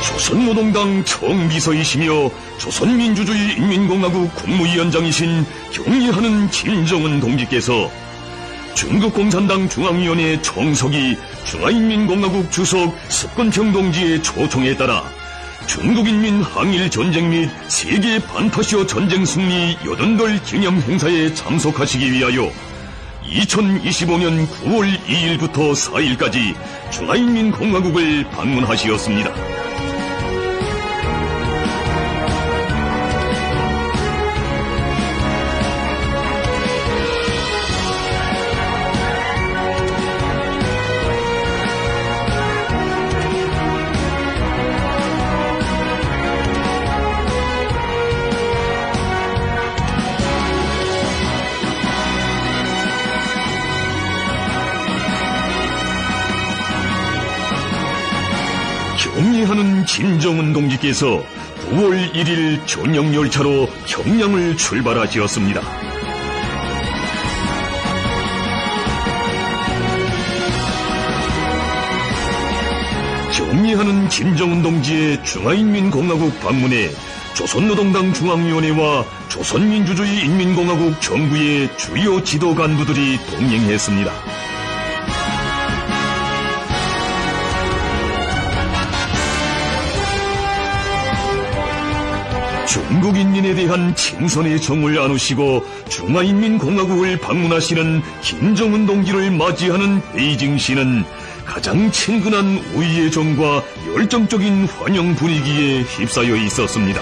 조선노동당 총비서이시며 조선민주주의 인민공화국 국무위원장이신 경의하는 김정은 동지께서 중국 공산당 중앙위원회 총석이 중화인민공화국 주석 석건평 동지의 초청에 따라 중국인민 항일 전쟁 및 세계 반타시어 전쟁 승리 80돌 기념 행사에 참석하시기 위하여 2025년 9월 2일부터 4일까지 중화인민공화국을 방문하시었습니다. 경의하는 김정은 동지께서 9월 1일 전용 열차로 평양을 출발하시었습니다. 경의하는 김정은 동지의 중화인민공화국 방문에 조선노동당 중앙위원회와 조선민주주의 인민공화국 정부의 주요 지도 간부들이 동행했습니다. 중국인민에 대한 친선의 정을 나누시고 중화인민공화국을 방문하시는 김정은 동지를 맞이하는 베이징시는 가장 친근한 우위의 정과 열정적인 환영 분위기에 휩싸여 있었습니다.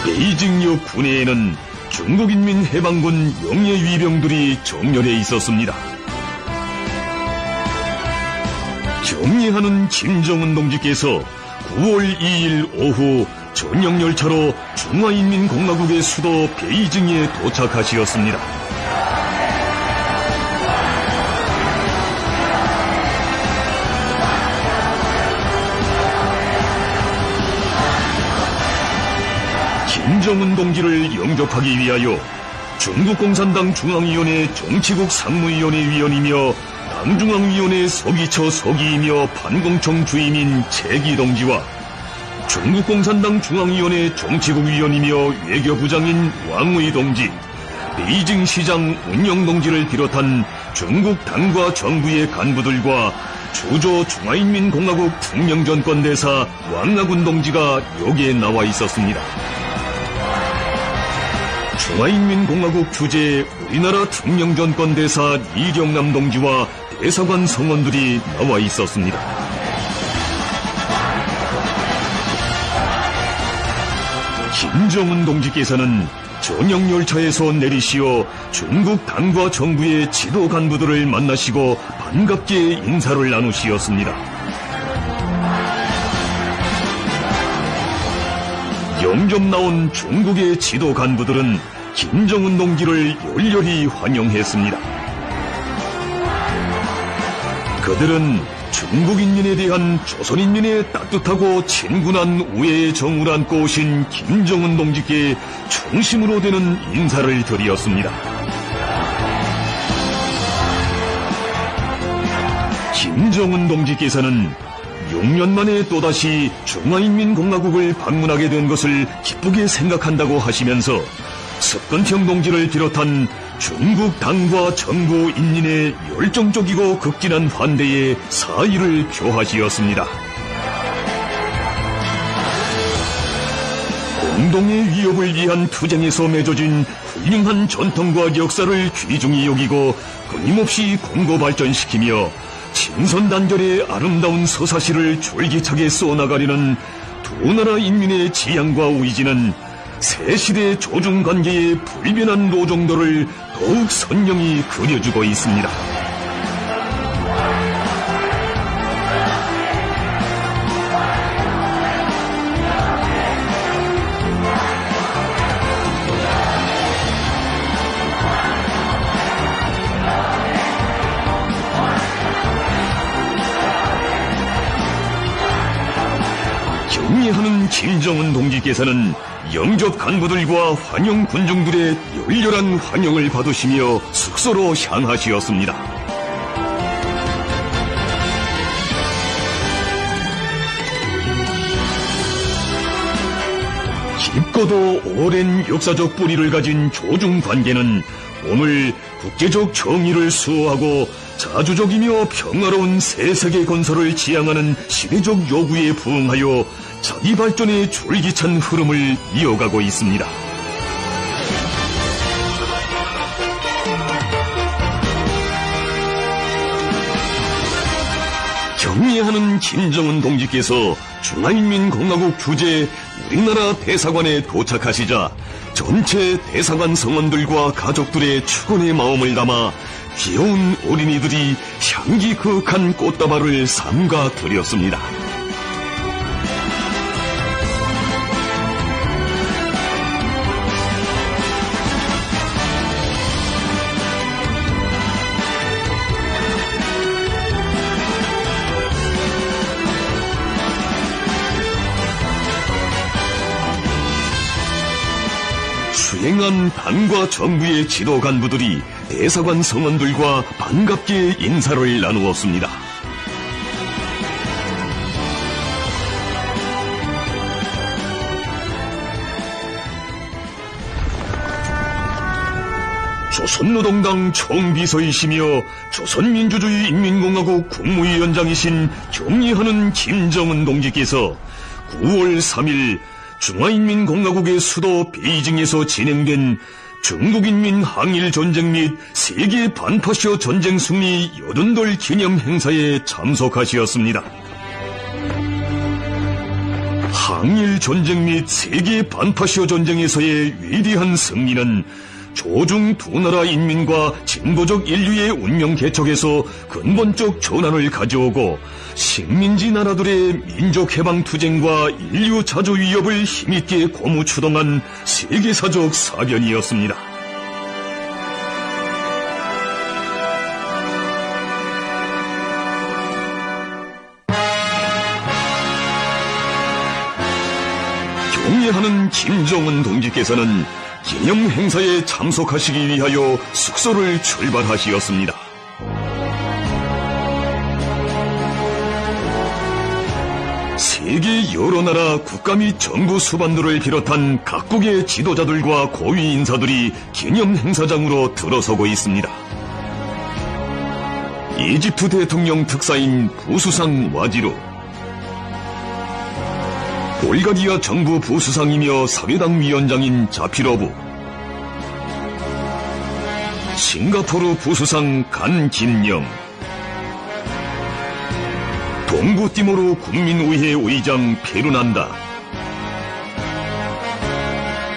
베이징역 군내에는 중국인민해방군 영예위병들이 정렬해 있었습니다. 경의하는 김정은 동지께서 9월 2일 오후 전용 열차로 중화인민공화국의 수도 베이징에 도착하시었습니다. 김정은 동지를 영접하기 위하여 중국 공산당 중앙위원회 정치국 상무위원회 위원이며 당중앙위원회 서기처 서기이며 반공청 주임인 최기 동지와 중국 공산당 중앙위원회 정치국 위원이며 외교부장인 왕의 동지, 베이징 시장 운영 동지를 비롯한 중국 당과 정부의 간부들과 주조 중화인민공화국 특명전권대사 왕나군 동지가 역에 나와 있었습니다. 중화인민공화국 주재 우리나라 특명전권대사 이경남 동지와 대사관 성원들이 나와 있었습니다. 김정은 동지께서는 전용 열차에서 내리시어 중국 당과 정부의 지도 간부들을 만나시고 반갑게 인사를 나누시었습니다. 영접 나온 중국의 지도 간부들은 김정은 동지를 열렬히 환영했습니다. 그들은 중국인민에 대한 조선인민의 따뜻하고 친근한 우애의 정을 안고 오신 김정은 동지께 충심으로 되는 인사를 드렸습니다. 김정은 동지께서는 6년 만에 또다시 중화인민공화국을 방문하게 된 것을 기쁘게 생각한다고 하시면서 석건평 동지를 비롯한 중국 당과 정부 인민의 열정적이고 극진한 환대에 사의를 표하시었습니다. 공동의 위협을 위한 투쟁에서 맺어진 훌륭한 전통과 역사를 귀중히 여기고 끊임없이 공고 발전시키며 친선단결의 아름다운 서사시를 졸기차게 써나가려는 두 나라 인민의 지향과 의지는 새 시대 조중관계의 불변한 노정도를 더욱 선명히 그려주고 있습니다. 경의하는 김정은 동지께서는 영접 간부들과 환영 군중들의 열렬한 환영을 받으시며 숙소로 향하시었습니다. 깊고도 오랜 역사적 뿌리를 가진 조중 관계는 오늘 국제적 정의를 수호하고 자주적이며 평화로운 새 세계 건설을 지향하는 시대적 요구에 부응하여 자기 발전의 줄기찬 흐름을 이어가고 있습니다. 경의하는 김정은 동지께서 중화인민공화국 주재 우리나라 대사관에 도착하시자 전체 대사관 성원들과 가족들의 축원의 마음을 담아 귀여운 어린이들이 향기 그윽한 꽃다발을 삼가 드렸습니다. 수행한 당과 정부의 지도 간부들이 대사관 성원들과 반갑게 인사를 나누었습니다. 조선노동당 총비서이시며 조선민주주의 인민공화국 국무위원장이신 경의하는 김정은 동지께서 9월 3일 중화인민공화국의 수도 베이징에서 진행된 중국인민 항일전쟁 및 세계 반파시어 전쟁 승리 80돌 기념 행사에 참석하시었습니다. 항일전쟁 및 세계 반파시어 전쟁에서의 위대한 승리는 조중 두 나라 인민과 진보적 인류의 운명 개척에서 근본적 전환을 가져오고 식민지 나라들의 민족해방 투쟁과 인류 자주 위협을 힘있게 고무추동한 세계사적 사변이었습니다. 경의하는 김정은 동지께서는 기념 행사에 참석하시기 위하여 숙소를 출발하시었습니다. 세계 여러 나라 국가 및 정부 수반들을 비롯한 각국의 지도자들과 고위 인사들이 기념 행사장으로 들어서고 있습니다. 이집트 대통령 특사인 부수상 와지루, 볼가리아 정부 부수상이며 사회당 위원장인 자피로브, 싱가포르 부수상 간 김영, 동부티모르 국민의회 의장 페르난다,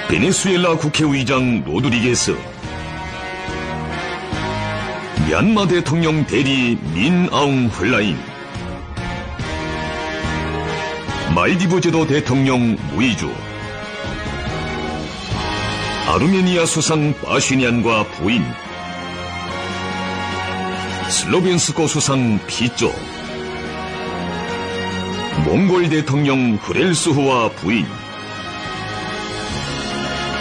베네수엘라 국회의장 로드리게스, 미얀마 대통령 대리 민 아웅 헐라인, 말디브 제도 대통령 무이주, 아르메니아 수상 파슈니안과 부인, 슬로벤스코 수상 피쪼, 몽골 대통령 후렐수후와 부인,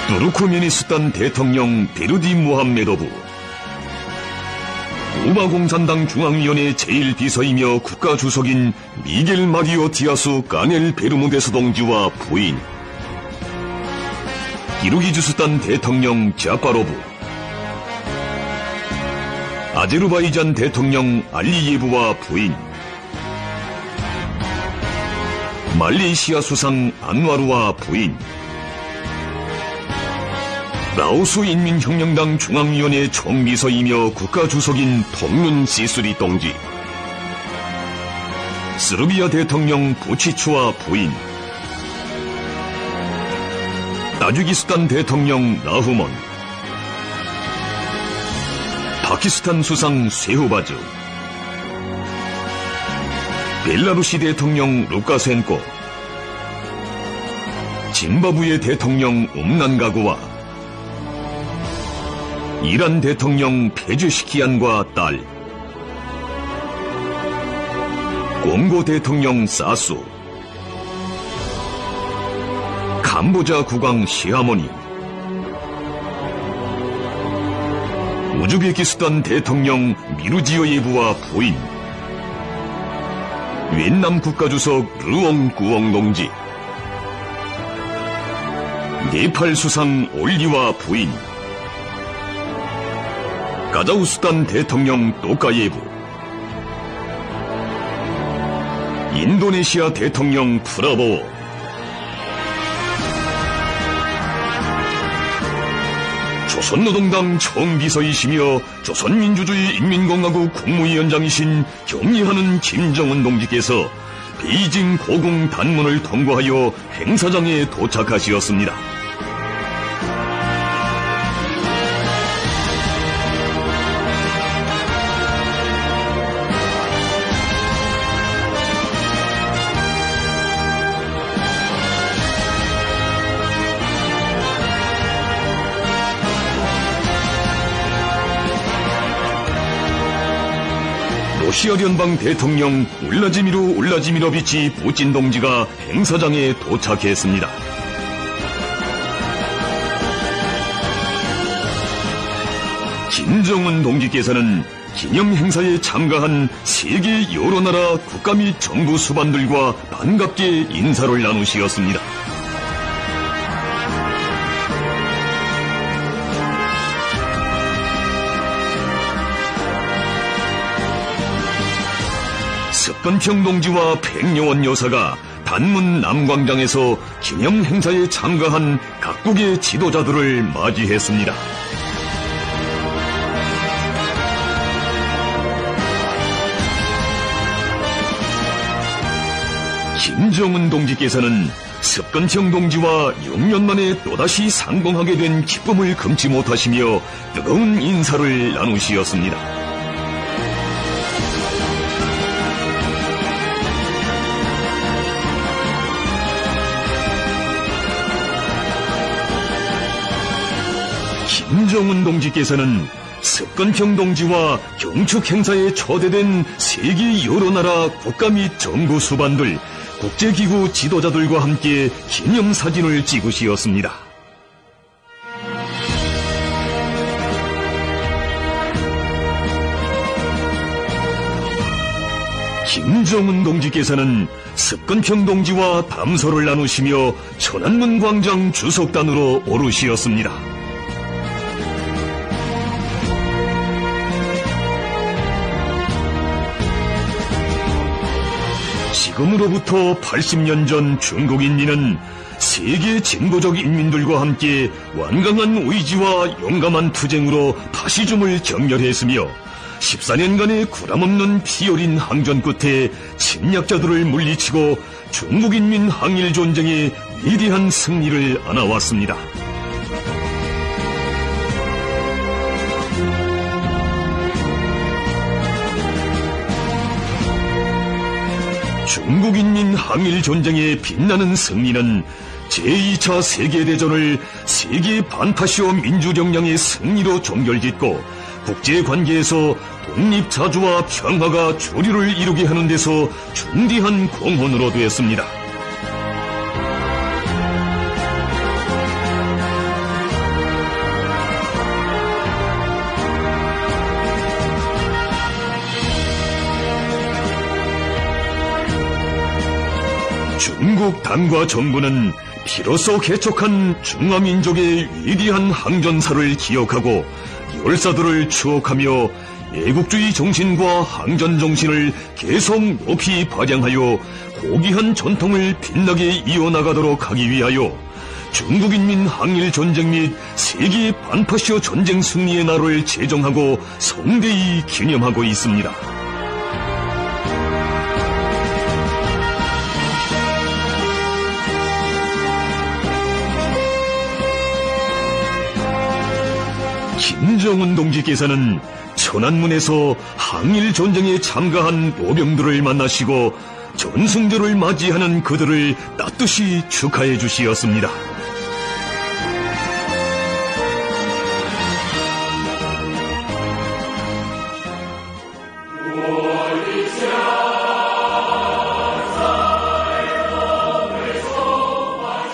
투르크메니스탄 대통령 베르디 무함메도브, 쿠바 공산당 중앙위원회 제1비서이며 국가주석인 미겔 마리오 디아스 까넬 베르무데스 동지와 부인, 기르기즈스탄 대통령 자파로브, 아제르바이잔 대통령 알리예브와 부인, 말레이시아 수상 안와루와 부인, 라오스 인민혁명당 중앙위원회 총비서이며 국가주석인 톰눈 시스리 동지, 스르비아 대통령 부치추와 부인, 타지키스탄 대통령 라흐몬, 파키스탄 수상 쇠후바즈, 벨라루시 대통령 루카센코, 짐바브웨 대통령 음난가구와 이란 대통령 페즈시키안과 딸, 콩고 대통령 사수, 캄보자 국왕 시하모니, 우즈베키스탄 대통령 미르지오예브와 부인, 베트남 국가주석 르옹 구옹 동지, 네팔 수상 올리와 부인, 카자흐스탄 대통령 또카예브, 인도네시아 대통령 프라보워, 조선노동당 총비서이시며 조선민주주의 인민공화국 국무위원장이신 경의하는 김정은 동지께서 베이징 고궁 단문을 통과하여 행사장에 도착하시었습니다. 러시아聯邦 대통령 울라지미르 울라지미러비치 푸틴 동지가 행사장에 도착했습니다. 김정은 동지께서는 기념 행사에 참가한 세계 여러 나라 국가 및 정부 수반들과 반갑게 인사를 나누시었습니다. 석건평 동지와 백여원 여사가 단문 남광장에서 기념 행사에 참가한 각국의 지도자들을 맞이했습니다. 김정은 동지께서는 석건평 동지와 6년 만에 또다시 상봉하게 된 기쁨을 금치 못하시며 뜨거운 인사를 나누시었습니다. 김정은 동지께서는 석건평 동지와 경축 행사에 초대된 세계 여러 나라 국가 및 정부 수반들, 국제기구 지도자들과 함께 기념사진을 찍으시었습니다. 김정은 동지께서는 석건평 동지와 담소를 나누시며 천안문 광장 주석단으로 오르시었습니다. 지금으로부터 80년 전 중국 인민은 세계 진보적 인민들과 함께 완강한 의지와 용감한 투쟁으로 파시즘을 경멸했으며 14년간의 구람없는 피어린 항전 끝에 침략자들을 물리치고 중국 인민 항일 전쟁에 위대한 승리를 안아왔습니다. 중국인민 항일전쟁의 빛나는 승리는 제2차 세계대전을 세계 반파시오 민주력량의 승리로 종결짓고 국제관계에서 독립자주와 평화가 주류를 이루게 하는 데서 중대한 공헌으로 되었습니다. 중국 당과 정부는 비로소 개척한 중화민족의 위대한 항전사를 기억하고 열사들을 추억하며 애국주의 정신과 항전 정신을 계속 높이 발扬하여 고귀한 전통을 빛나게 이어나가도록 하기 위하여 중국인민 항일전쟁 및 세계 반파시오 전쟁 승리의 날을 제정하고 성대히 기념하고 있습니다. 김정은 동지께서는 천안문에서 항일전쟁에 참가한 모병들을 만나시고 전승절을 맞이하는 그들을 따뜻이 축하해 주시었습니다.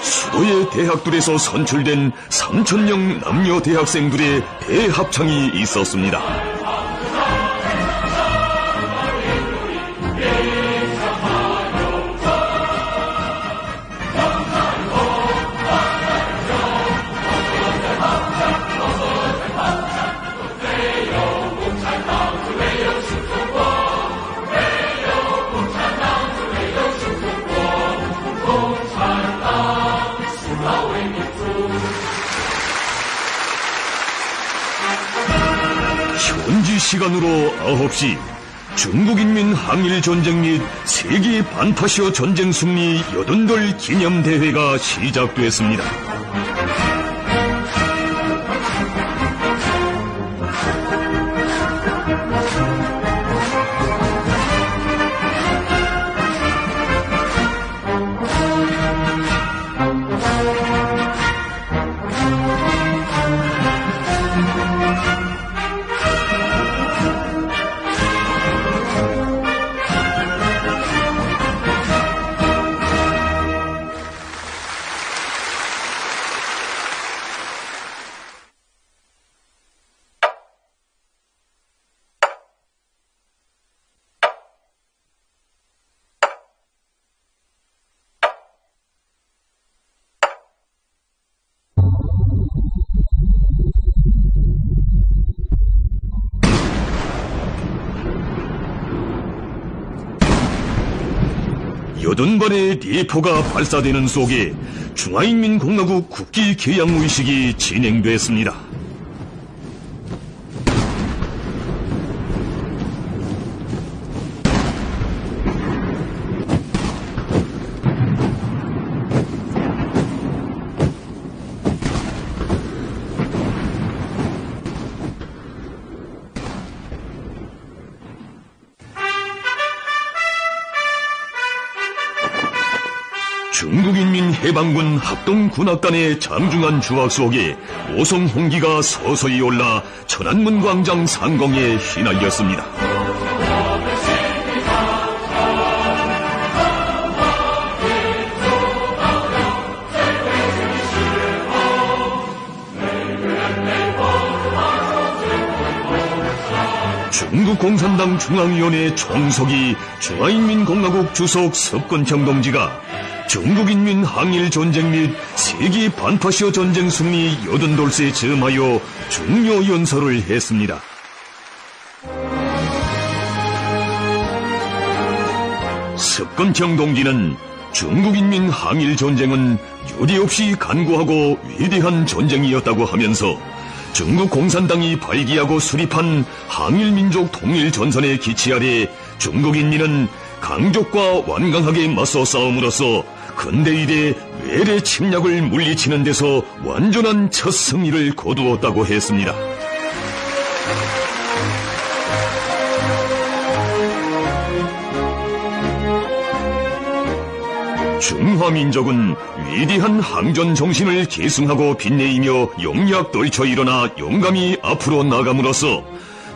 수도의 대학들에서 선출된 3,000명 남녀 대학생들의 대합창이 있었습니다. 시간으로 9시 중국인민 항일전쟁 및 세계 반타시어 전쟁 승리 80돌 기념대회가 시작됐습니다. 여든 발의 대포가 발사되는 속에 중화인민공화국 국기 개양의식이 진행됐습니다. 중국인민해방군 합동군악단의 장중한 주악 속에 오성 홍기가 서서히 올라 천안문 광장 상공에 휘날렸습니다. 중국공산당 중앙위원회 총석이 중화인민공화국 주석 석건창 동지가 중국인민 항일전쟁 및 세계 반타시어 전쟁 승리 80돌에 즈음하여 중요 연설을 했습니다. 석건창 동지는 중국인민 항일전쟁은 유례없이 간구하고 위대한 전쟁이었다고 하면서 중국 공산당이 발기하고 수립한 항일민족 통일전선의 기치 아래 중국인민은 강족과 완강하게 맞서 싸움으로써 근대일의 외래 침략을 물리치는 데서 완전한 첫 승리를 거두었다고 했습니다. 중화민족은 위대한 항전 정신을 계승하고 빛내이며 용약 떨쳐 일어나 용감히 앞으로 나감으로써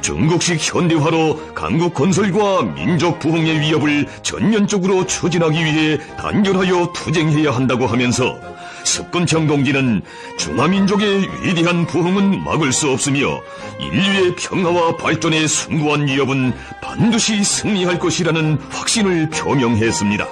중국식 현대화로 강국 건설과 민족 부흥의 위협을 전면적으로 추진하기 위해 단결하여 투쟁해야 한다고 하면서 석건창 동지는 중화민족의 위대한 부흥은 막을 수 없으며 인류의 평화와 발전에 숭고한 위협은 반드시 승리할 것이라는 확신을 표명했습니다.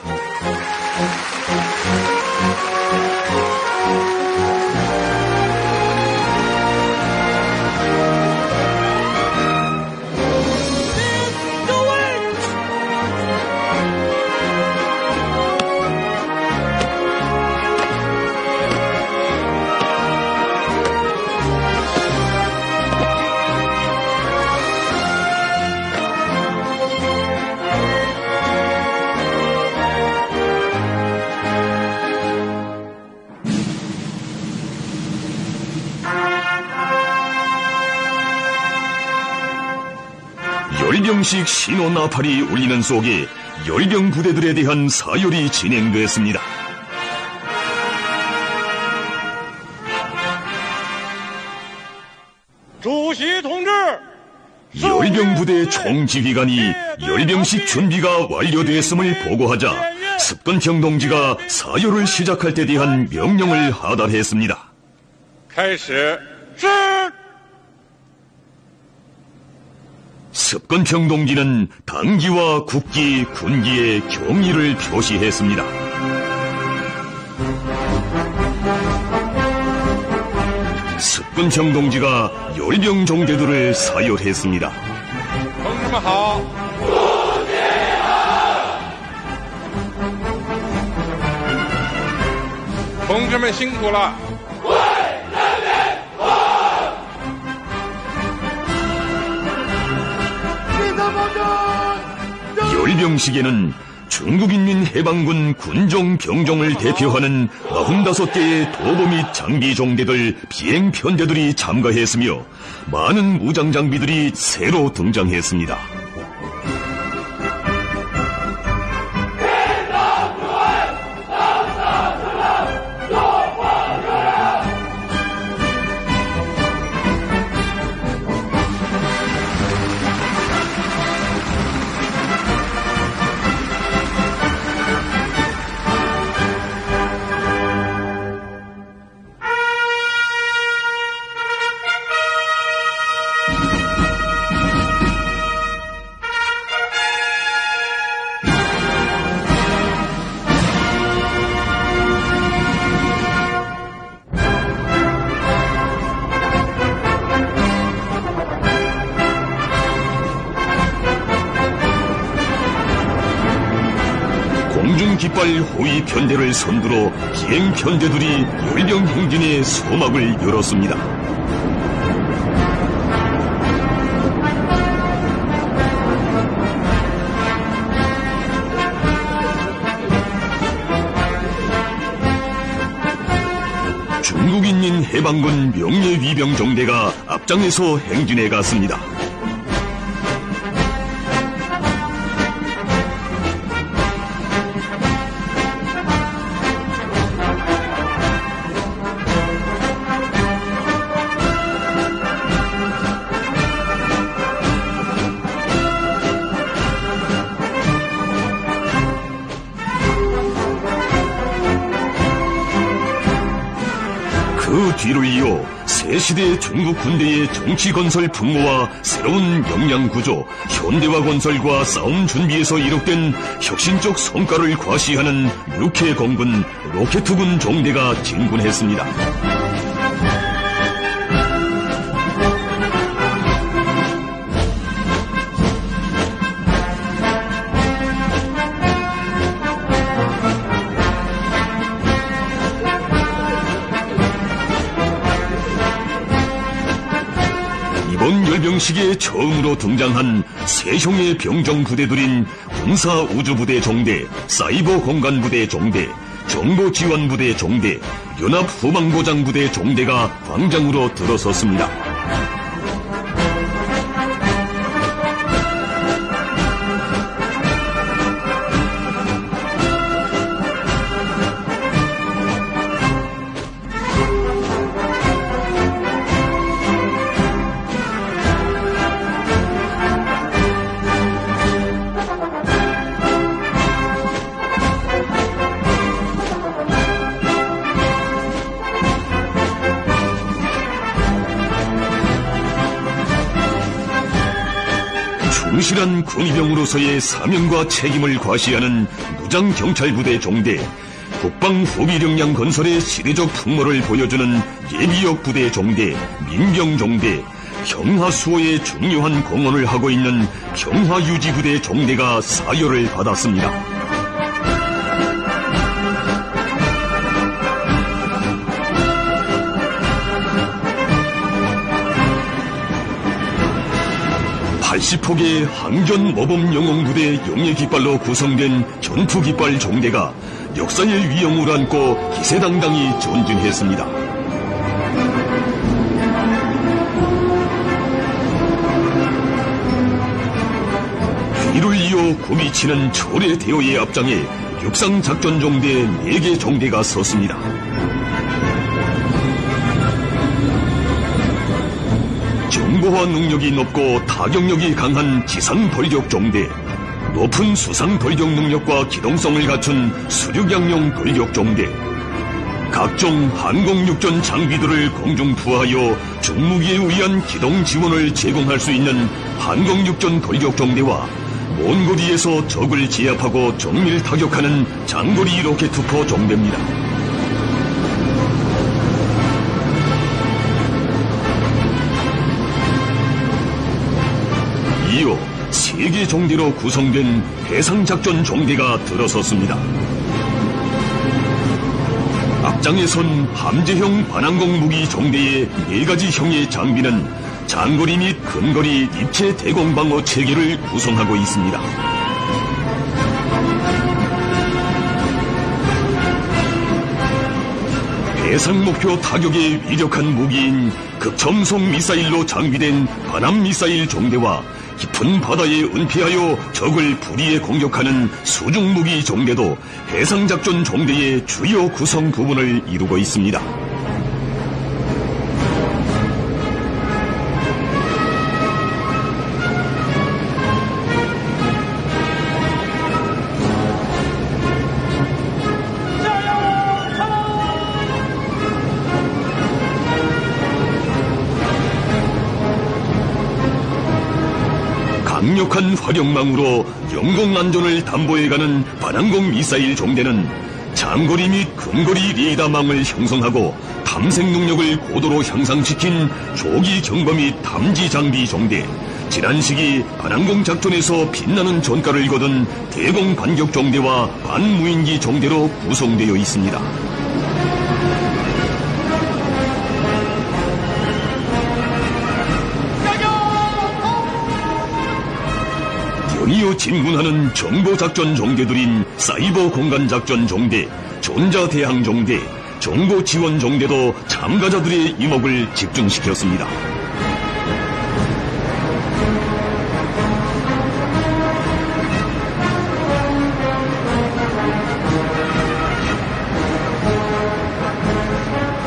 열병식 신호 나팔이 울리는 속에 열병 부대들에 대한 사열이 진행됐습니다. 열병 부대 총지휘관이 열병식 준비가 완료되었음을 보고하자 석건창 동지가 사열을 시작할 때 대한 명령을 하달했습니다. 석건창 동지는 당기와 국기, 군기의 경의를 표시했습니다. 석건창 동지가 열병 종대들을 사열했습니다. 同志们好，同志们辛苦了。 열병식에는 중국인민해방군 군종 병종을 대표하는 95개의 도보 및 장비 종대들 비행편대들이 참가했으며 많은 무장 장비들이 새로 등장했습니다. 공중깃발 호위 편대를 선두로 비행 편대들이 열병 행진의 소막을 열었습니다. 중국인민해방군 명예위병정대가 앞장에서 행진해 갔습니다. 그 뒤를 이어 새 시대 중국 군대의 정치 건설 풍모와 새로운 역량 구조, 현대화 건설과 싸움 준비에서 이룩된 혁신적 성과를 과시하는 육해 공군, 로켓군 종대가 진군했습니다. 이번 열병식에 처음으로 등장한 세형의 병정 부대들인 군사우주부대 종대, 사이버공간부대 종대, 정보지원부대 종대, 연합후방보장부대 종대가 광장으로 들어섰습니다. 충실한 군의병으로서의 사명과 책임을 과시하는 무장경찰부대 종대, 국방후비력량 건설의 시대적 풍모를 보여주는 예비역부대 종대, 민병종대, 평화수호에 중요한 공헌을 하고 있는 평화유지부대 종대가 사열을 받았습니다. (80폭의) 항전모범영웅부대 용예깃발로 구성된 전투깃발 종대가 역사의 위엄을 안고 기세당당히 전진했습니다. 뒤를 이어 구미치는 철의 대오의 앞장에 육상작전종대 4개 종대가 섰습니다. 정보화 능력이 높고 타격력이 강한 지상돌격종대, 높은 수상돌격 능력과 기동성을 갖춘 수륙양용 돌격종대, 각종 항공육전 장비들을 공중투하하여 중무기에 의한 기동 지원을 제공할 수 있는 항공육전 돌격종대와 먼 거리에서 적을 제압하고 정밀 타격하는 장거리 로켓투포 종대입니다. 이어 3개 종대로 구성된 해상작전 종대가 들어섰습니다. 앞장에 선 함재형 반항공 무기 종대의 4가지 형의 장비는 장거리 및 근거리 입체 대공방어 체계를 구성하고 있습니다. 해상 목표 타격에 위력한 무기인 극첨속 미사일로 장비된 바남 미사일 종대와 깊은 바다에 은폐하여 적을 불의에 공격하는 수중무기 종대도 해상작전 종대의 주요 구성 부분을 이루고 있습니다. 강력한 화력망으로 영공 안전을 담보해가는 반항공 미사일 종대는 장거리 및 근거리 레이더망을 형성하고 탐색 능력을 고도로 향상시킨 조기 경보 및 탐지 장비 종대, 지난 시기 반항공 작전에서 빛나는 전과를 거둔 대공 반격 종대와 반무인기 종대로 구성되어 있습니다. 연이어 진군하는 정보작전 종대들인 사이버 공간작전 종대, 전자대항 종대, 정보지원 종대도 참가자들의 이목을 집중시켰습니다.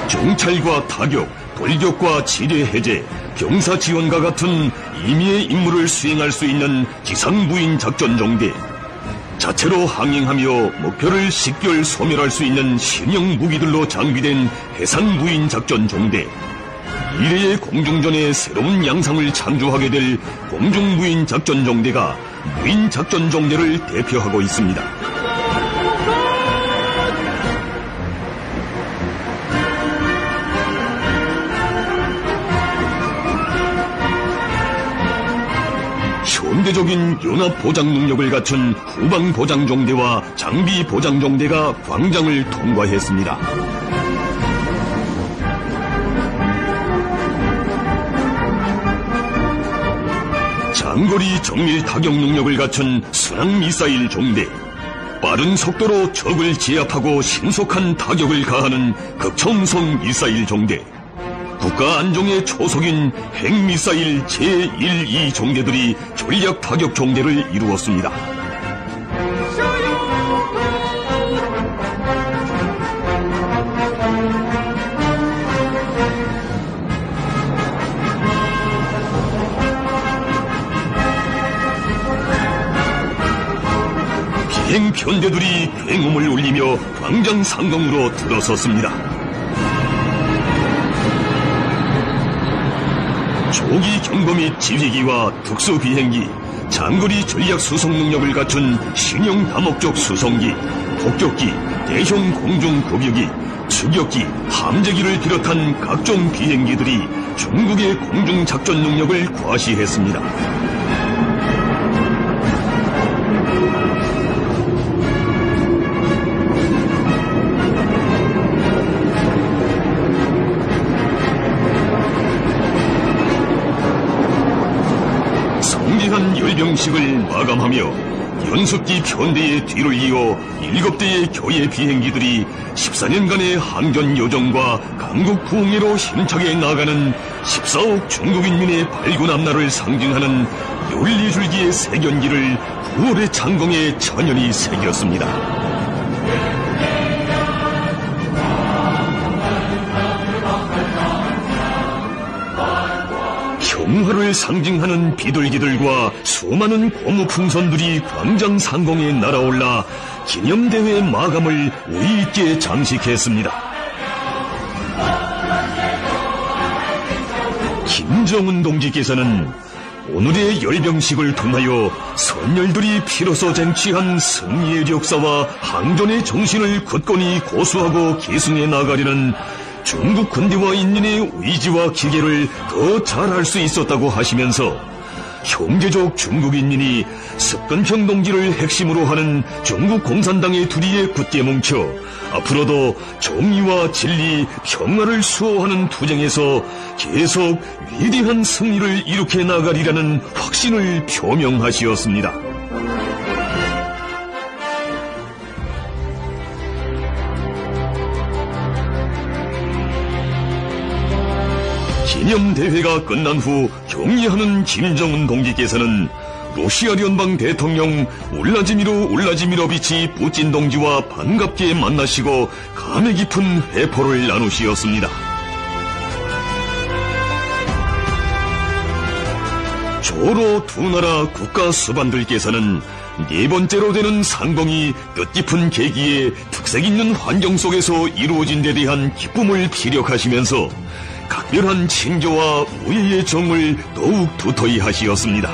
정찰과 타격, 돌격과 지뢰 해제, 병사 지원과 같은 임의의 임무를 수행할 수 있는 기상무인 작전 종대, 자체로 항행하며 목표를 식별 소멸할 수 있는 신형 무기들로 장비된 해상무인 작전 종대, 미래의 공중전의 새로운 양상을 창조하게 될 공중무인 작전 종대가 무인 작전 종대를 대표하고 있습니다. 현대적인 연합 보장 능력을 갖춘 후방 보장 종대와 장비 보장 종대가 광장을 통과했습니다. 장거리 정밀 타격 능력을 갖춘 순항 미사일 종대, 빠른 속도로 적을 제압하고 신속한 타격을 가하는 극첨속 미사일 종대, 국가 안정의 초석인 핵미사일 제1, 2 종대들이 전략 타격 종대를 이루었습니다. 비행 편대들이 굉음을 울리며 광장 상공으로 들어섰습니다. 조기 경보 및 지휘기와 특수 비행기, 장거리 전략 수송 능력을 갖춘 신형 다목적 수송기, 폭격기, 대형 공중 급유기, 추격기, 함재기를 비롯한 각종 비행기들이 중국의 공중 작전 능력을 과시했습니다. 성대한 열병식을 마감하며 연습기 편대의 뒤를 이어 7대의 교예 비행기들이 14년간의 항전 요정과 강국 부흥회로 힘차게 나아가는 14억 중국 인민의 발군 앞날을 상징하는 14줄기의 세견기를 9월의 창공에 천연히 새겼습니다. 평화를 상징하는 비둘기들과 수많은 고무풍선들이 광장 상공에 날아올라 기념대회 마감을 의의있게 장식했습니다. 김정은 동지께서는 오늘의 열병식을 통하여 선열들이 피로써 쟁취한 승리의 역사와 항전의 정신을 굳건히 고수하고 계승해 나가려는 중국 군대와 인민의 의지와 기계를 더 잘할 수 있었다고 하시면서 형제적 중국 인민이 습근평 동지를 핵심으로 하는 중국 공산당의 둘이에 굳게 뭉쳐 앞으로도 정의와 진리, 평화를 수호하는 투쟁에서 계속 위대한 승리를 이룩해 나가리라는 확신을 표명하시었습니다. 기념대회가 끝난 후 격리하는 김정은 동지께서는 러시아聯邦 대통령 울라지미로비치 푸틴 동지와 반갑게 만나시고 감회 깊은 회포를 나누시었습니다. 조로 두 나라 국가 수반들께서는 네 번째로 되는 상봉이 뜻깊은 계기에 특색 있는 환경 속에서 이루어진 데 대한 기쁨을 피력하시면서 각별한 친교와 우애의 정을 더욱 두터이 하시었습니다.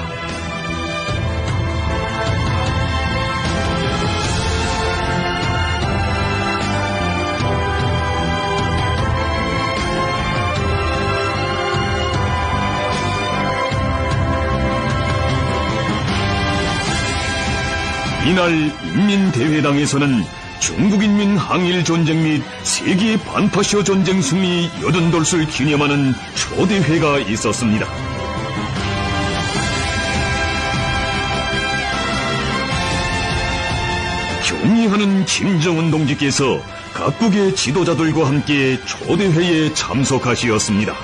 이날 인민대회당에서는 중국인민 항일전쟁 및 세계 반파시아 전쟁 승리 80돌을 기념하는 초대회가 있었습니다. 격리하는 김정은 동지께서 각국의 지도자들과 함께 초대회에 참석하시었습니다.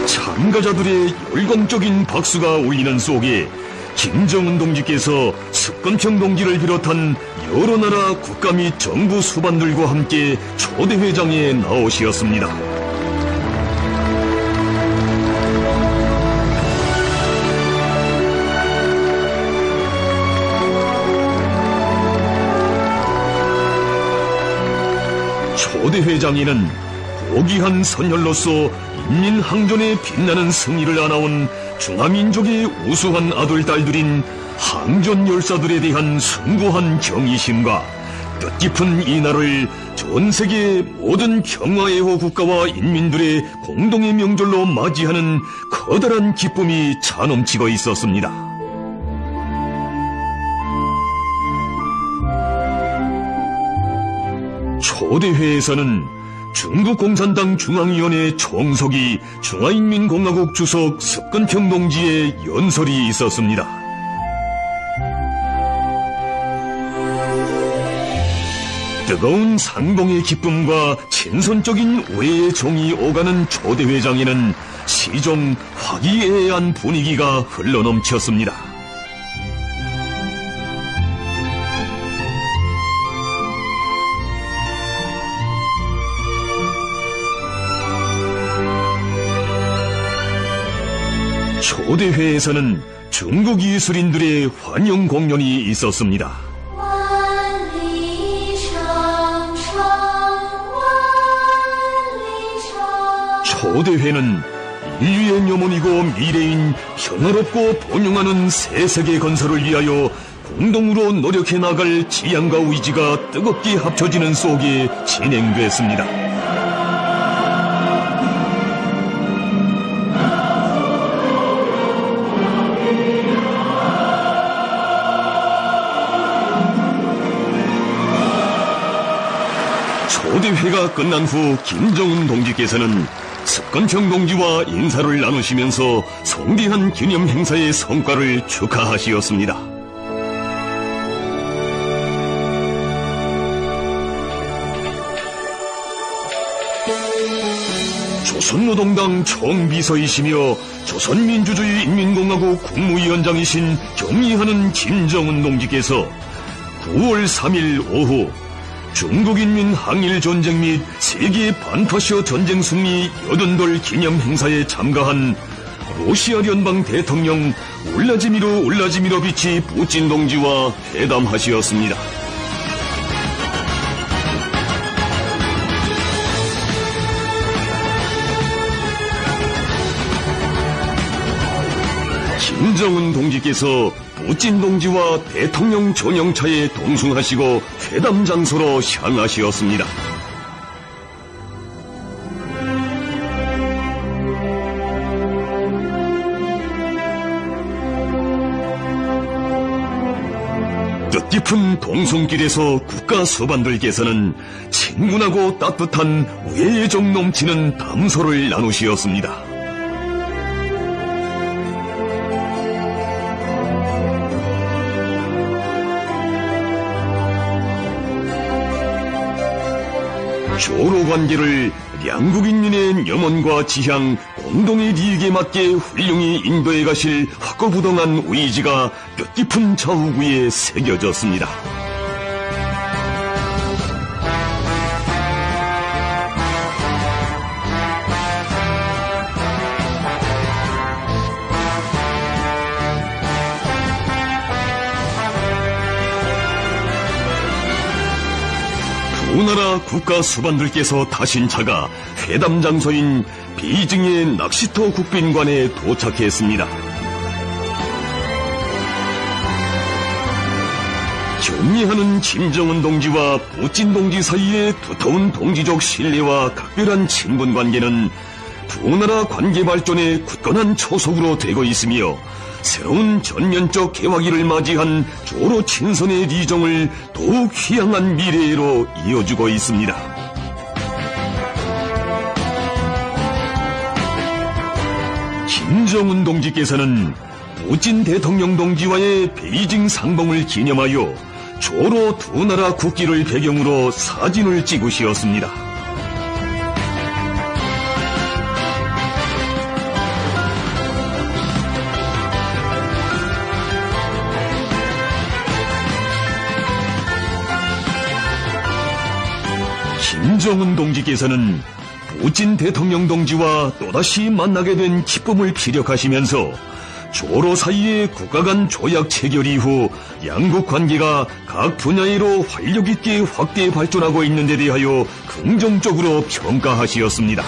참가자들의 열광적인 박수가 울리는 속에 김정은 동지께서 습건평 동지를 비롯한 여러 나라 국가 및 정부 수반들과 함께 초대회장에 나오시었습니다. 초대회장에는 고귀한 선열로서 인민항전의 빛나는 승리를 안아온 중화민족의 우수한 아들, 딸들인 항전 열사들에 대한 숭고한 경의심과 뜻깊은 이 날을 전 세계 모든 평화애호 국가와 인민들의 공동의 명절로 맞이하는 커다란 기쁨이 차넘치고 있었습니다. 초대회에서는 중국 공산당 중앙위원회 총석이 중화인민공화국 주석 습건평 동지의 연설이 있었습니다. 뜨거운 상봉의 기쁨과 친선적인 우애의 정이 오가는 초대회장에는 시종 화기애애한 분위기가 흘러넘쳤습니다. 초대회에서는 중국 예술인들의 환영 공연이 있었습니다. 초대회는 인류의 묘문이고 미래인 평화롭고 번영하는 새 세계 건설을 위하여 공동으로 노력해 나갈 지향과 의지가 뜨겁게 합쳐지는 속에 진행됐습니다. 초대회가 끝난 후 김정은 동지께서는 습건평 동지와 인사를 나누시면서 성대한 기념 행사의 성과를 축하하시었습니다. 조선노동당 총비서이시며 조선민주주의인민공화국 국무위원장이신 경의하는 김정은 동지께서 9월 3일 오후 중국인민 항일전쟁 및 세계 반파시아 전쟁 승리 80돌 기념 행사에 참가한 러시아聯邦 대통령 울라지미로비치 푸틴 동지와 회담하시었습니다. 김정은 동지께서 푸틴 동지와 대통령 전용차에 동승하시고 회담 장소로 향하시었습니다. 뜻깊은 동성길에서 국가 수반들께서는 친근하고 따뜻한 우애의 정 넘치는 담소를 나누시었습니다. 조로 관계를 양국 인민의 염원과 지향, 공동의利益에 맞게 훌륭히 인도해 가실 확고부동한 의지가 뜻깊은 좌우구에 새겨졌습니다. 두 나라 국가 수반들께서 타신 차가 회담 장소인 베이징의 낚시터 국빈관에 도착했습니다. 경례하는 김정은 동지와 푸틴 동지 사이의 두터운 동지적 신뢰와 각별한 친분 관계는 두 나라 관계 발전의 굳건한 초석으로 되고 있으며 새로운 전면적 개화기를 맞이한 조로 친선의 리정을 더욱 희망한 미래로 이어주고 있습니다. 김정은 동지께서는 푸틴 대통령 동지와의 베이징 상봉을 기념하여 조로 두 나라 국기를 배경으로 사진을 찍으시었습니다. 김정은 동지께서는 푸틴 대통령 동지와 또다시 만나게 된 기쁨을 피력하시면서 조로 사이의 국가 간 조약 체결 이후 양국 관계가 각 분야로 활력 있게 확대 발전하고 있는 데 대하여 긍정적으로 평가하시었습니다.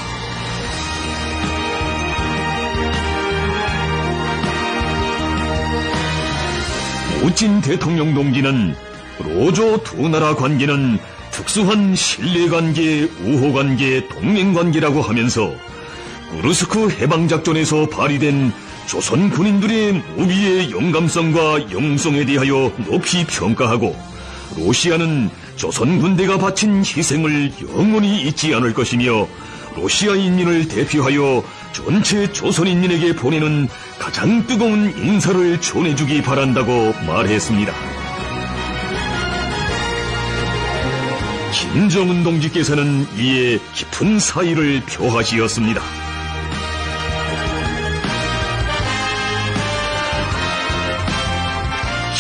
푸틴 대통령 동지는 로조 두 나라 관계는 특수한 신뢰관계, 우호관계, 동맹관계라고 하면서 구르스크 해방작전에서 발휘된 조선 군인들의 무비의 영감성과 영웅성에 대하여 높이 평가하고 러시아는 조선 군대가 바친 희생을 영원히 잊지 않을 것이며 러시아 인민을 대표하여 전체 조선인민에게 보내는 가장 뜨거운 인사를 전해주기 바란다고 말했습니다. 김정은 동지께서는 이에 깊은 사의를 표하시었습니다.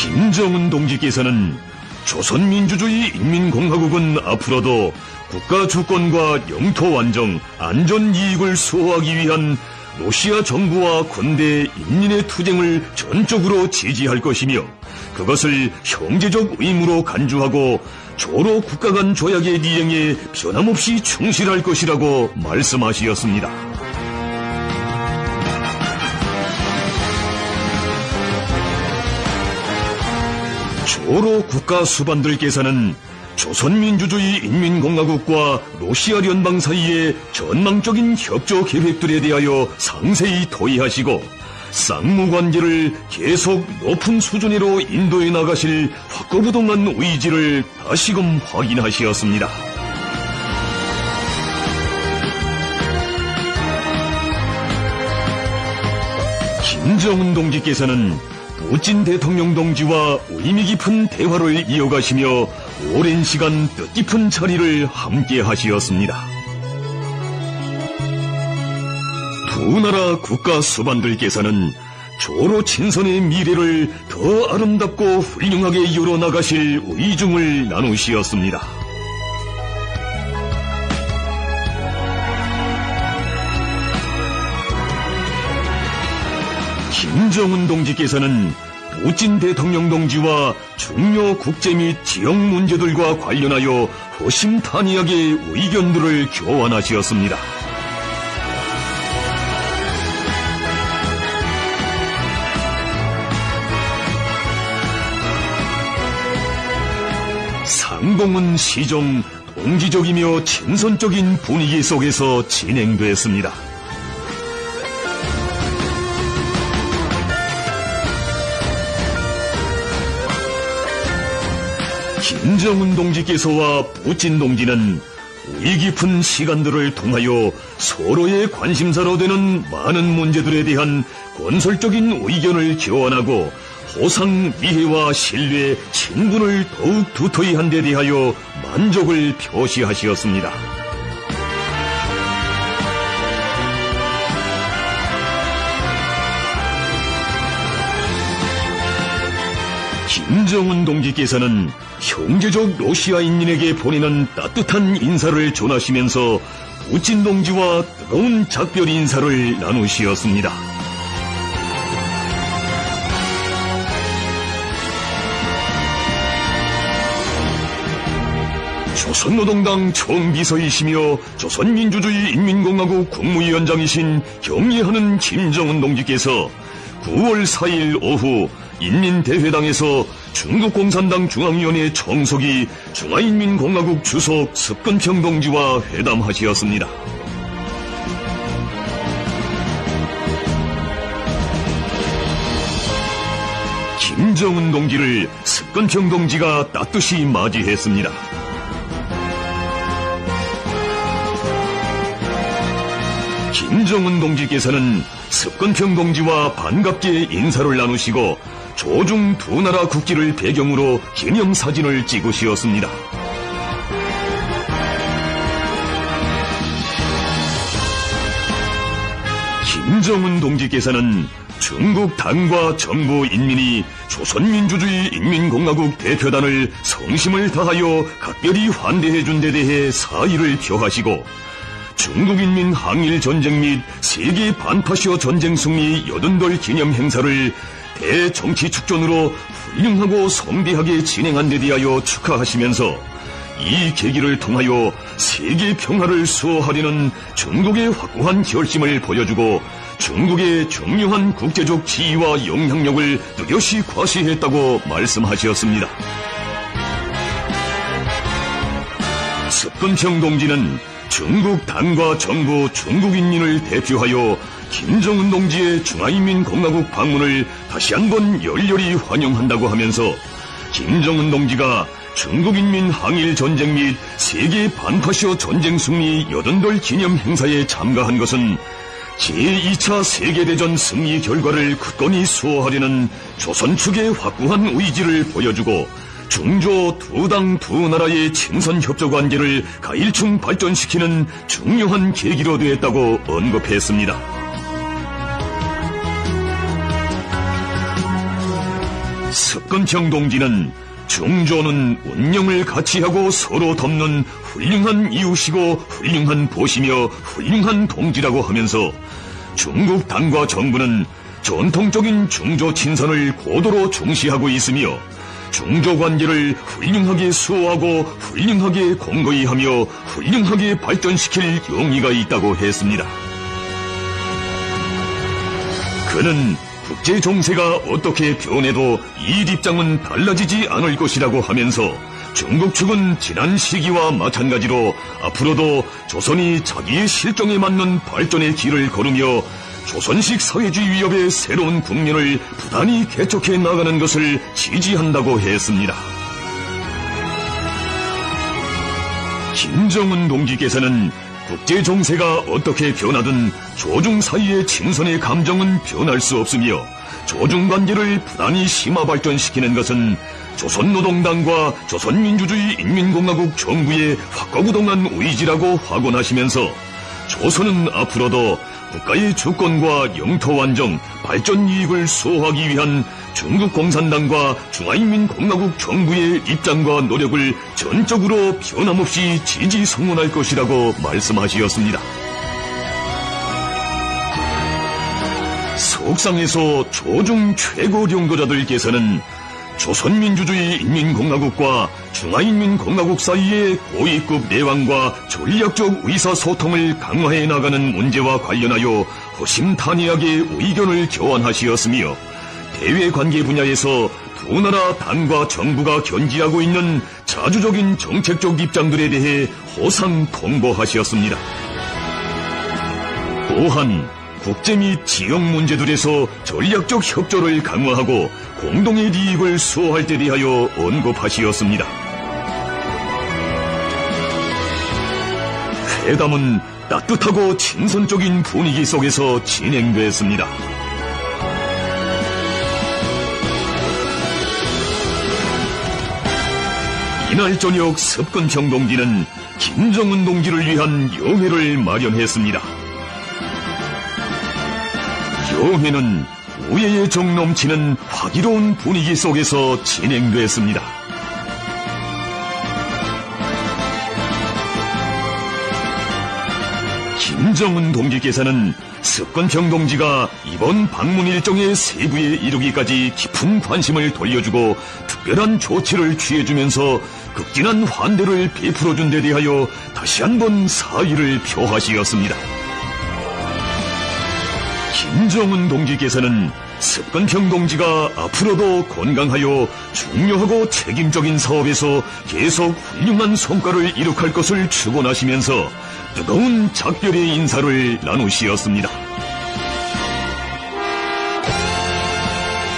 김정은 동지께서는 조선민주주의 인민공화국은 앞으로도 국가 주권과 영토 완정, 안전 이익을 수호하기 위한 러시아 정부와 군대, 인민의 투쟁을 전적으로 지지할 것이며 그것을 형제적 의무로 간주하고 조로 국가 간 조약의 이행에 변함없이 충실할 것이라고 말씀하시었습니다. 조로 국가 수반들께서는 조선민주주의 인민공화국과 러시아聯邦 사이의 전망적인 협조 계획들에 대하여 상세히 토의하시고 쌍무관계를 계속 높은 수준으로 인도해 나가실 확고부동한 의지를 다시금 확인하시었습니다. 김정은 동지께서는 푸틴 대통령 동지와 의미 깊은 대화를 이어가시며 오랜 시간 뜻깊은 자리를 함께 하시었습니다. 두 나라 국가 수반들께서는 조로 친선의 미래를 더 아름답고 훌륭하게 이뤄나가실 의중을 나누시었습니다. 김정은 동지께서는 푸틴 대통령 동지와 중요 국제 및 지역 문제들과 관련하여 허심탄회하게 의견들을 교환하시었습니다. 상봉은 시종 동지적이며 친선적인 분위기 속에서 진행됐습니다. 김정은 동지께서와 푸틴 동지는 의 깊은 시간들을 통하여 서로의 관심사로 되는 많은 문제들에 대한 건설적인 의견을 교환하고 호상, 미해와 신뢰, 친분을 더욱 두터이 한 데 대하여 만족을 표시하시었습니다. 김정은 동지께서는 형제적 러시아 인민에게 보내는 따뜻한 인사를 전하시면서 푸틴 동지와 뜨거운 작별 인사를 나누시었습니다. 조선노동당 총비서이시며 조선민주주의 인민공화국 국무위원장이신 경례하는 김정은 동지께서 9월 4일 오후 인민대회당에서 중국공산당 중앙위원회 총석이 중화인민공화국 주석 습근평 동지와 회담하시었습니다. 김정은 동지를 습근평 동지가 따뜻이 맞이했습니다. 김정은 동지께서는 습근평 동지와 반갑게 인사를 나누시고 조중 두 나라 국기를 배경으로 기념사진을 찍으시었습니다. 김정은 동지께서는 중국 당과 정부 인민이 조선민주주의 인민공화국 대표단을 성심을 다하여 각별히 환대해준 데 대해 사의를 표하시고 중국인민 항일전쟁 및 세계 반파시어 전쟁 승리 80돌 기념 행사를 대정치축전으로 훌륭하고 성대하게 진행한 데 대하여 축하하시면서 이 계기를 통하여 세계 평화를 수호하려는 중국의 확고한 결심을 보여주고 중국의 중요한 국제적 지위와 영향력을 뚜렷이 과시했다고 말씀하셨습니다. 습근평 동지는 중국 당과 정부 중국인민을 대표하여 김정은 동지의 중화인민공화국 방문을 다시 한번 열렬히 환영한다고 하면서 김정은 동지가 중국인민 항일전쟁 및 세계 반파시어 전쟁 승리 80돌 기념 행사에 참가한 것은 제2차 세계대전 승리 결과를 굳건히 수호하려는 조선 측의 확고한 의지를 보여주고 중조 두 당 두 나라의 친선 협조 관계를 가일층 발전시키는 중요한 계기로 되었다고 언급했습니다. 습근평 동지는 중조는 운명을 같이 하고 서로 돕는 훌륭한 이웃이고 훌륭한 보시며 훌륭한 동지라고 하면서 중국 당과 정부는 전통적인 중조 친선을 고도로 중시하고 있으며 중조 관계를 훌륭하게 수호하고 훌륭하게 공고히 하며 훌륭하게 발전시킬 용의가 있다고 했습니다. 그는 국제 정세가 어떻게 변해도 이 입장은 달라지지 않을 것이라고 하면서 중국 측은 지난 시기와 마찬가지로 앞으로도 조선이 자기의 실정에 맞는 발전의 길을 걸으며 조선식 사회주의 위협의 새로운 국면을 부단히 개척해 나가는 것을 지지한다고 했습니다. 김정은 동지께서는 국제 정세가 어떻게 변하든 조중 사이의 친선의 감정은 변할 수 없으며 조중 관계를 부단히 심화 발전시키는 것은 조선노동당과 조선민주주의 인민공화국 정부의 확고부동한 의지라고 확언하시면서 조선은 앞으로도 국가의 주권과 영토 완정, 발전 이익을 수호하기 위한 중국 공산당과 중화인민공화국 정부의 입장과 노력을 전적으로 변함없이 지지 성원할 것이라고 말씀하시었습니다. 석상에서 조중 최고領導자들께서는 조선민주주의 인민공화국과 중화인민공화국 사이의 고위급 내왕과 전략적 의사소통을 강화해 나가는 문제와 관련하여 허심탄회하게 의견을 교환하시었으며 대외관계 분야에서 두 나라 당과 정부가 견지하고 있는 자주적인 정책적 입장들에 대해 호상 통보하시었습니다. 또한 국제 및 지역 문제들에서 전략적 협조를 강화하고 공동의 이익을 수호할 데 대하여 언급하시었습니다. 회담은 따뜻하고 친선적인 분위기 속에서 진행됐습니다. 이날 저녁 습근평 동지는 김정은 동지를 위한 영회를 마련했습니다. 영회는 노예의 정 넘치는 화기로운 분위기 속에서 진행됐습니다. 김정은 동지께서는 습관평 동지가 이번 방문 일정의 세부에 이르기까지 깊은 관심을 돌려주고 특별한 조치를 취해주면서 극진한 환대를 베풀어준 데 대하여 다시 한번 사의를 표하시었습니다. 김정은 동지께서는 습관평 동지가 앞으로도 건강하여 중요하고 책임적인 사업에서 계속 훌륭한 성과를 이룩할 것을 축원하시면서 뜨거운 작별의 인사를 나누시었습니다.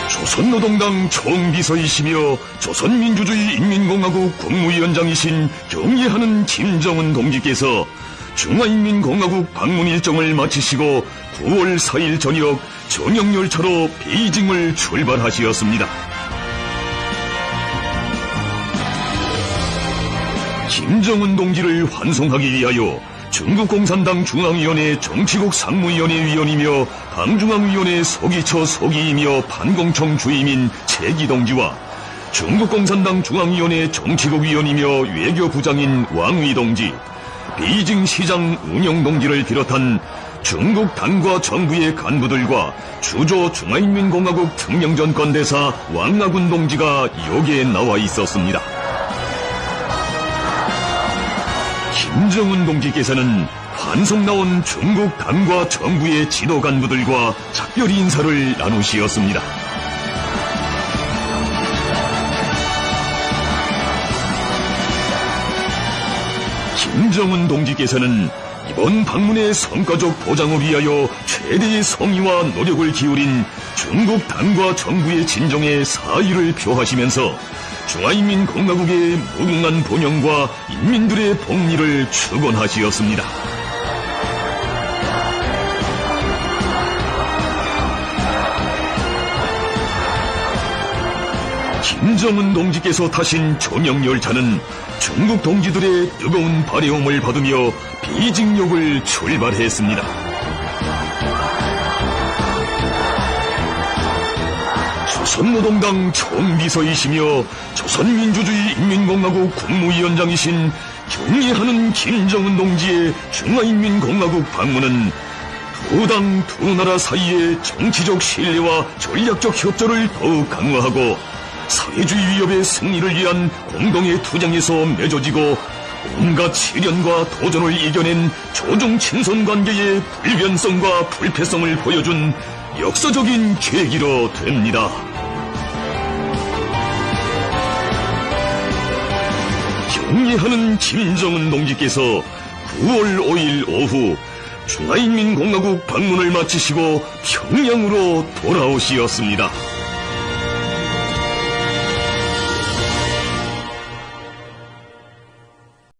조선노동당 총비서이시며 조선민주주의 인민공화국 국무위원장이신 경례하는 김정은 동지께서 중화인민공화국 방문 일정을 마치시고 9월 4일 저녁 전역열차로 베이징을 출발하시었습니다. 김정은 동지를 환송하기 위하여 중국공산당 중앙위원회 정치국 상무위원회 위원이며 당중앙위원회 서기처 서기이며 판공청 주임인 최기 동지와 중국공산당 중앙위원회 정치국 위원이며 외교부장인 왕위 동지, 베이징 시장 운영 동지를 비롯한 중국 당과 정부의 간부들과 주조 중화인민공화국 특명전권대사 왕나군 동지가 여기에 나와 있었습니다. 김정은 동지께서는 환송 나온 중국 당과 정부의 지도 간부들과 작별 인사를 나누시었습니다. 김정은 동지께서는 이번 방문의 성과적 보장을 위하여 최대의 성의와 노력을 기울인 중국 당과 정부의 진정에 사의를 표하시면서 중화인민공화국의 무궁한 번영과 인민들의 복리를 축원하시었습니다. 김정은 동지께서 타신 전역열차는 중국 동지들의 뜨거운 발해움을 받으며 베이징역을 출발했습니다. 조선노동당 총비서이시며 조선민주주의 인민공화국 국무위원장이신 경례하는 김정은 동지의 중화인민공화국 방문은 두 당 두 나라 사이의 정치적 신뢰와 전략적 협조를 더욱 강화하고 사회주의 위협의 승리를 위한 공동의 투쟁에서 맺어지고 온갖 시련과 도전을 이겨낸 조중 친선 관계의 불변성과 불패성을 보여준 역사적인 계기로 됩니다. 경례하는 김정은 동지께서 9월 5일 오후 중화인민공화국 방문을 마치시고 평양으로 돌아오시었습니다.